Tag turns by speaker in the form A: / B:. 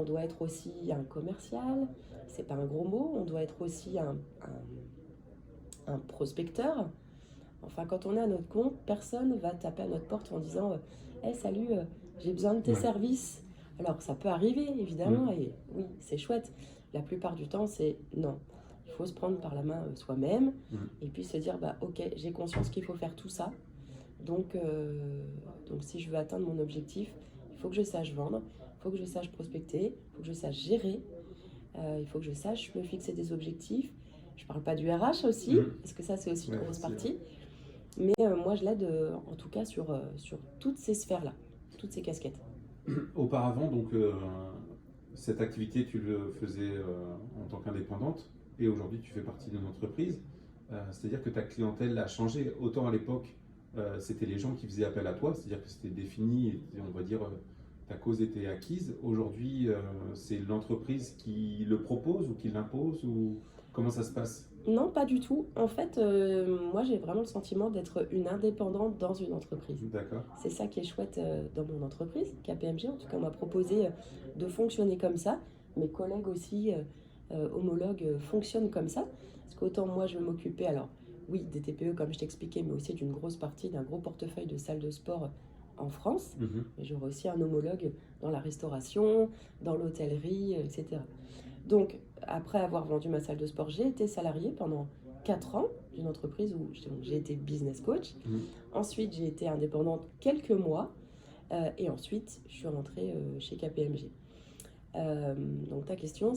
A: doit être aussi un commercial, c'est pas un gros mot, on doit être aussi un prospecteur. Enfin, quand on est à notre compte, personne va taper à notre porte en disant Hey, salut, j'ai besoin de tes
B: Ouais.
A: services. Alors, ça peut arriver, évidemment,
B: Mm.
A: et oui, c'est chouette. La plupart du temps, c'est non. Il faut se prendre par la main soi-même
B: Mm.
A: et puis se dire bah, Ok, j'ai conscience qu'il faut faire tout ça. Donc, si je veux atteindre mon objectif, il faut que je sache vendre, il faut que je sache prospecter, il faut que je sache gérer, il faut que je sache me fixer des objectifs. Je ne parle pas du RH aussi,
B: Mm.
A: parce que ça, c'est aussi une
B: Ouais,
A: grosse partie. Mais moi, je l'aide en tout cas sur toutes ces sphères-là, toutes ces casquettes.
B: Auparavant, donc, cette activité, tu le faisais en tant qu'indépendante et aujourd'hui, tu fais partie d'une entreprise. C'est-à-dire que ta clientèle a changé. Autant à l'époque, c'était les gens qui faisaient appel à toi, c'est-à-dire que c'était défini, et on va dire, ta cause était acquise. Aujourd'hui, c'est l'entreprise qui le propose ou qui l'impose ou comment ça se passe?
A: Non, pas du tout. En fait, moi, j'ai vraiment le sentiment d'être une indépendante dans une entreprise.
B: D'accord.
A: C'est ça qui est chouette dans mon entreprise, KPMG. En tout cas, on m'a proposé de fonctionner comme ça. Mes collègues aussi, homologues, fonctionnent comme ça. Parce qu'autant moi, je vais m'occuper, alors oui, des TPE, comme je t'expliquais, mais aussi d'une grosse partie, d'un gros portefeuille de salles de sport en France.
B: Mhm.
A: Mais j'aurai aussi un homologue dans la restauration, dans l'hôtellerie, etc. Donc, après avoir vendu ma salle de sport, j'ai été salariée pendant 4 ans d'une entreprise où j'ai été business coach.
B: Mhm.
A: Ensuite, j'ai été indépendante quelques mois. Et ensuite, je suis rentrée chez KPMG. Donc, ta question,